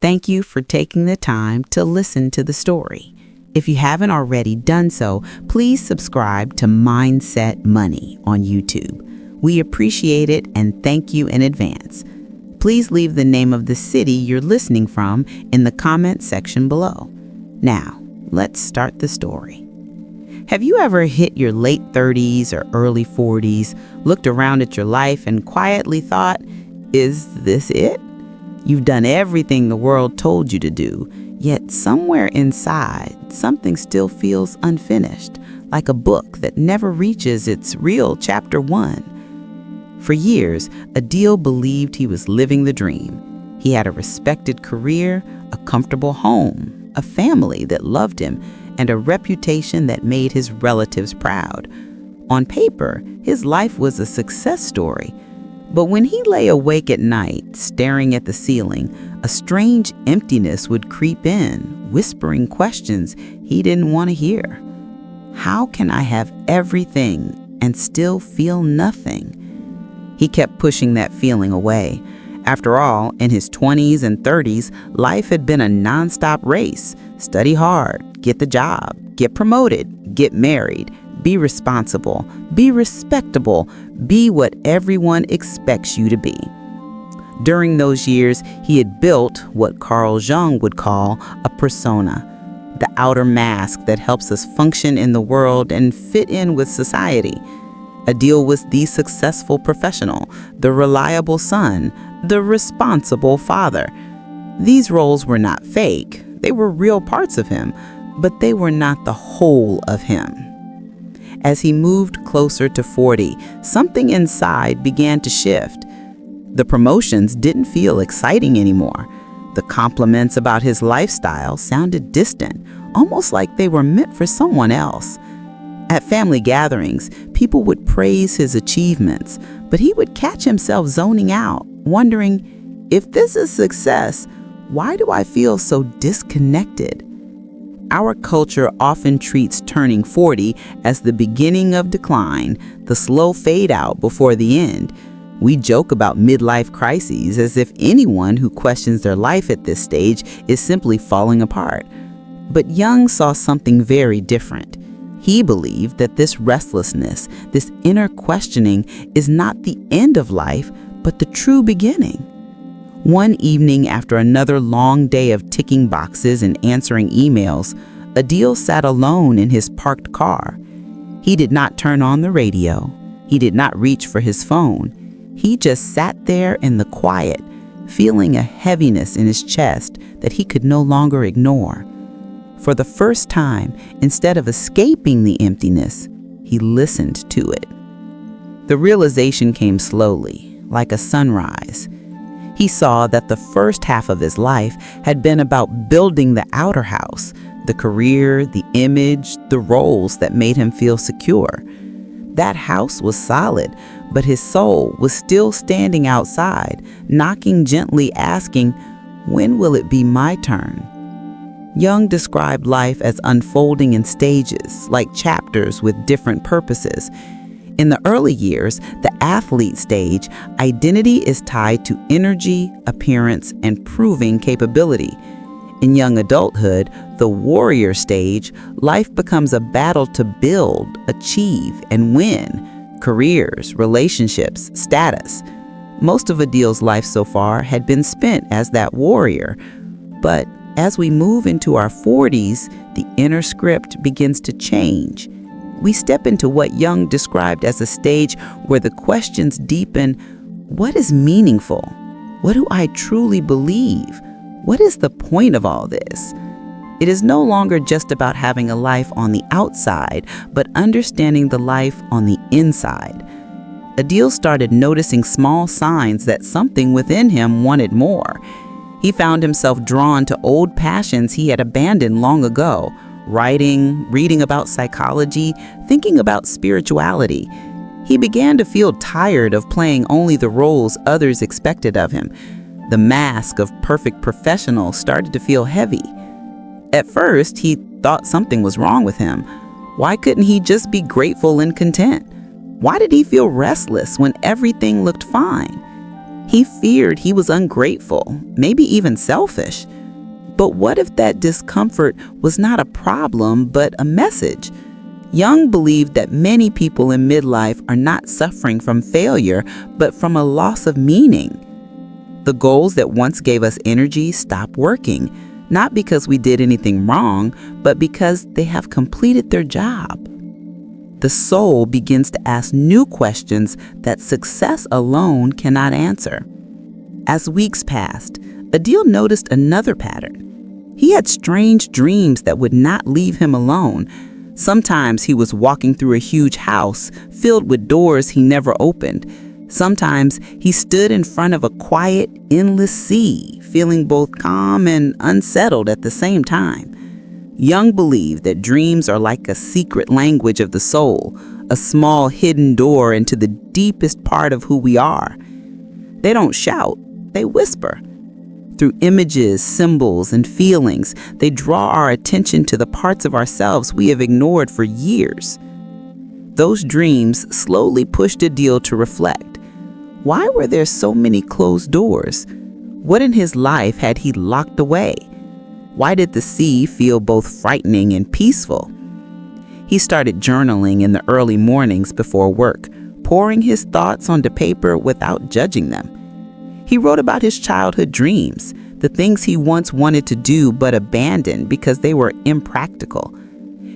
Thank you for taking the time to listen to the story. If you haven't already done so, please subscribe to Mindset Money on YouTube. We appreciate it and thank you in advance. Please leave the name of the city you're listening from in the comment section below. Now, let's start the story. Have you ever hit your late 30s or early 40s, looked around at your life and quietly thought, is this it? You've done everything the world told you to do, yet somewhere inside, something still feels unfinished, like a book that never reaches its real chapter 1. For years, Adil believed he was living the dream. He had a respected career, a comfortable home, a family that loved him, and a reputation that made his relatives proud. On paper, his life was a success story. But when he lay awake at night, staring at the ceiling, a strange emptiness would creep in, whispering questions he didn't want to hear. How can I have everything and still feel nothing? He kept pushing that feeling away. After all, in his 20s and 30s, life had been a nonstop race. Study hard, get the job, get promoted, get married, be responsible, be respectable, be what everyone expects you to be. During those years, he had built what Carl Jung would call a persona, the outer mask that helps us function in the world and fit in with society. Adil was the successful professional, the reliable son, the responsible father. These roles were not fake. They were real parts of him, but they were not the whole of him. As he moved closer to 40, something inside began to shift. The promotions didn't feel exciting anymore. The compliments about his lifestyle sounded distant, almost like they were meant for someone else. At family gatherings, people would praise his achievements, but he would catch himself zoning out, wondering, if this is success, why do I feel so disconnected? Our culture often treats turning 40 as the beginning of decline, the slow fade out before the end. We joke about midlife crises as if anyone who questions their life at this stage is simply falling apart. But Jung saw something very different. He believed that this restlessness, this inner questioning, is not the end of life, but the true beginning. One evening, after another long day of ticking boxes and answering emails, Adil sat alone in his parked car. He did not turn on the radio. He did not reach for his phone. He just sat there in the quiet, feeling a heaviness in his chest that he could no longer ignore. For the first time, instead of escaping the emptiness, he listened to it. The realization came slowly, like a sunrise. He saw that the first half of his life had been about building the outer house, the career, the image, the roles that made him feel secure. That house was solid, but his soul was still standing outside, knocking gently, asking, when will it be my turn? Jung described life as unfolding in stages, like chapters with different purposes. In the early years, the athlete stage, identity is tied to energy, appearance, and proving capability. In young adulthood, the warrior stage, life becomes a battle to build, achieve, and win. Careers, relationships, status. Most of Adil's life so far had been spent as that warrior. But as we move into our 40s, the inner script begins to change. We step into what Jung described as a stage where the questions deepen. What is meaningful? What do I truly believe? What is the point of all this? It is no longer just about having a life on the outside, but understanding the life on the inside. Adil started noticing small signs that something within him wanted more. He found himself drawn to old passions he had abandoned long ago. Writing, reading about psychology, thinking about spirituality. He began to feel tired of playing only the roles others expected of him. The mask of perfect professional started to feel heavy. At first, he thought something was wrong with him. Why couldn't he just be grateful and content? Why did he feel restless when everything looked fine? He feared he was ungrateful, maybe even selfish. But what if that discomfort was not a problem, but a message? Jung believed that many people in midlife are not suffering from failure, but from a loss of meaning. The goals that once gave us energy stop working, not because we did anything wrong, but because they have completed their job. The soul begins to ask new questions that success alone cannot answer. As weeks passed, Adil noticed another pattern. He had strange dreams that would not leave him alone. Sometimes he was walking through a huge house filled with doors he never opened. Sometimes he stood in front of a quiet, endless sea, feeling both calm and unsettled at the same time. Jung believed that dreams are like a secret language of the soul, a small hidden door into the deepest part of who we are. They don't shout, they whisper. Through images, symbols, and feelings, they draw our attention to the parts of ourselves we have ignored for years. Those dreams slowly pushed Adil to reflect. Why were there so many closed doors? What in his life had he locked away? Why did the sea feel both frightening and peaceful? He started journaling in the early mornings before work, pouring his thoughts onto paper without judging them. He wrote about his childhood dreams, the things he once wanted to do but abandoned because they were impractical.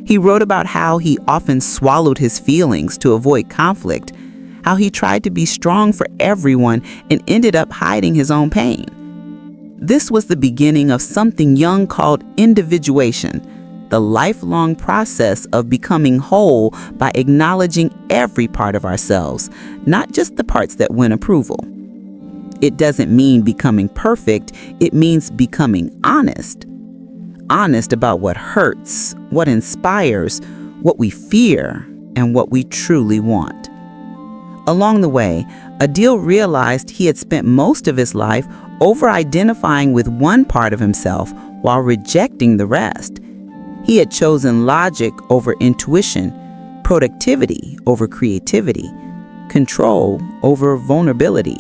He wrote about how he often swallowed his feelings to avoid conflict, how he tried to be strong for everyone and ended up hiding his own pain. This was the beginning of something Jung called individuation, the lifelong process of becoming whole by acknowledging every part of ourselves, not just the parts that win approval. It doesn't mean becoming perfect, it means becoming honest. Honest about what hurts, what inspires, what we fear, and what we truly want. Along the way, Adil realized he had spent most of his life over-identifying with one part of himself while rejecting the rest. He had chosen logic over intuition, productivity over creativity, control over vulnerability.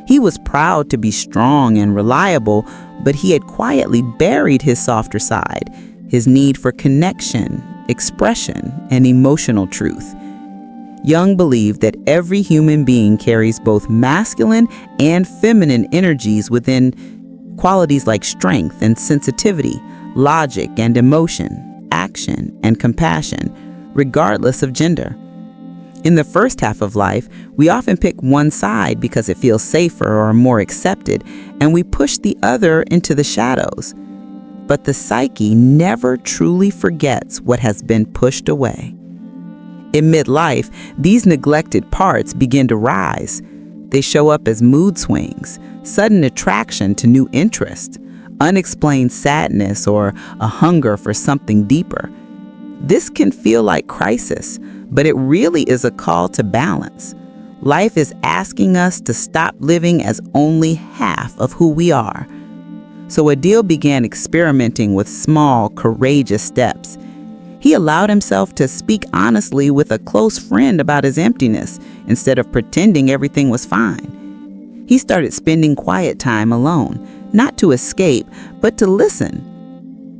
He was proud to be strong and reliable, but he had quietly buried his softer side, his need for connection, expression, and emotional truth. Jung believed that every human being carries both masculine and feminine energies within, qualities like strength and sensitivity, logic and emotion, action and compassion, regardless of gender. In the first half of life, we often pick one side because it feels safer or more accepted, and we push the other into the shadows. But the psyche never truly forgets what has been pushed away. In midlife, these neglected parts begin to rise. They show up as mood swings, sudden attraction to new interests, unexplained sadness, or a hunger for something deeper. This can feel like crisis, but it really is a call to balance. Life is asking us to stop living as only half of who we are. So Adil began experimenting with small, courageous steps. He allowed himself to speak honestly with a close friend about his emptiness instead of pretending everything was fine. He started spending quiet time alone, not to escape, but to listen.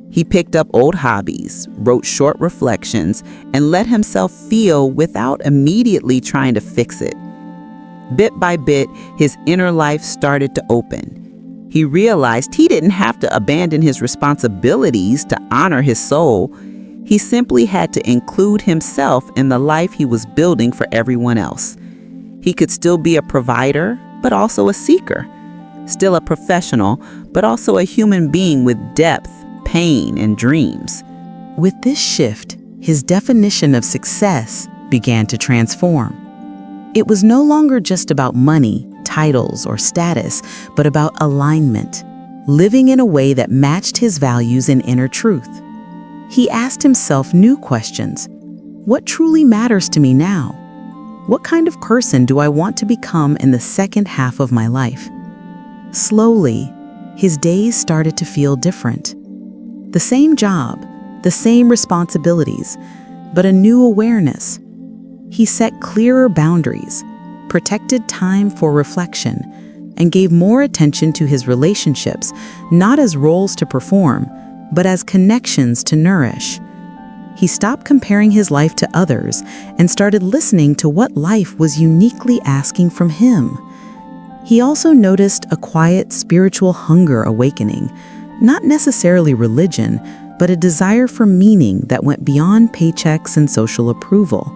He picked up old hobbies, wrote short reflections, and let himself feel without immediately trying to fix it. Bit by bit, his inner life started to open. He realized he didn't have to abandon his responsibilities to honor his soul. He simply had to include himself in the life he was building for everyone else. He could still be a provider, but also a seeker. Still a professional, but also a human being with depth, pain, and dreams. With this shift, his definition of success began to transform. It was no longer just about money, titles, or status, but about alignment, living in a way that matched his values and inner truth. He asked himself new questions. What truly matters to me now? What kind of person do I want to become in the second half of my life? Slowly, his days started to feel different. The same job, the same responsibilities, but a new awareness. He set clearer boundaries, protected time for reflection, and gave more attention to his relationships, not as roles to perform, but as connections to nourish. He stopped comparing his life to others and started listening to what life was uniquely asking from him. He also noticed a quiet spiritual hunger awakening, not necessarily religion, but a desire for meaning that went beyond paychecks and social approval.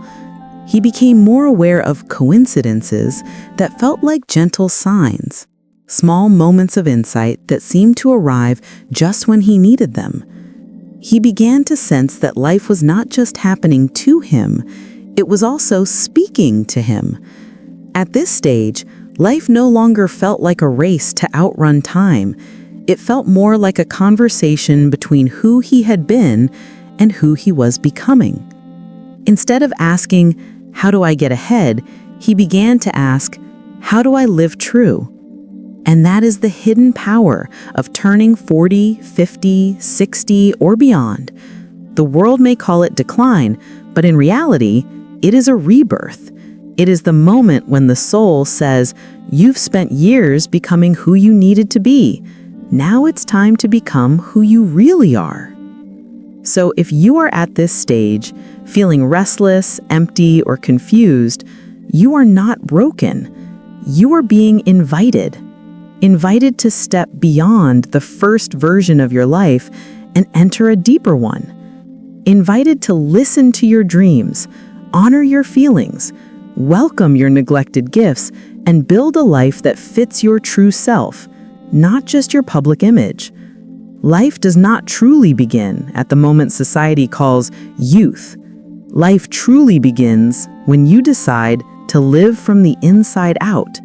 He became more aware of coincidences that felt like gentle signs, small moments of insight that seemed to arrive just when he needed them. He began to sense that life was not just happening to him, it was also speaking to him. At this stage, life no longer felt like a race to outrun time. It felt more like a conversation between who he had been and who he was becoming. Instead of asking, "How do I get ahead?" he began to ask, "How do I live true?" And that is the hidden power of turning 40, 50, 60, or beyond. The world may call it decline, but in reality, it is a rebirth. It is the moment when the soul says, "You've spent years becoming who you needed to be. Now it's time to become who you really are." So if you are at this stage, feeling restless, empty, or confused, you are not broken. You are being invited to step beyond the first version of your life and enter a deeper one. Invited to listen to your dreams, honor your feelings, welcome your neglected gifts, and build a life that fits your true self, not just your public image. Life does not truly begin at the moment society calls youth. Life truly begins when you decide to live from the inside out.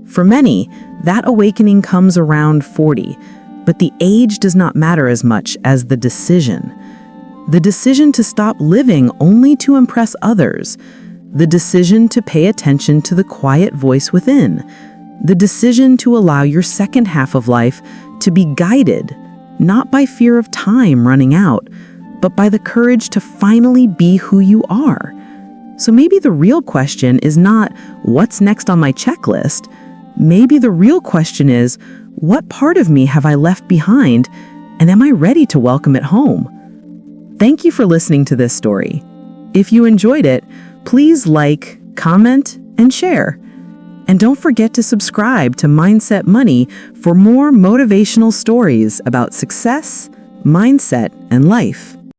For many, that awakening comes around 40, but the age does not matter as much as the decision. The decision to stop living only to impress others. The decision to pay attention to the quiet voice within. The decision to allow your second half of life to be guided, not by fear of time running out, but by the courage to finally be who you are. So maybe the real question is not, what's next on my checklist? Maybe the real question is, what part of me have I left behind, and am I ready to welcome it home? Thank you for listening to this story. If you enjoyed it, please like, comment, and share. And don't forget to subscribe to Mindset Money for more motivational stories about success, mindset, and life.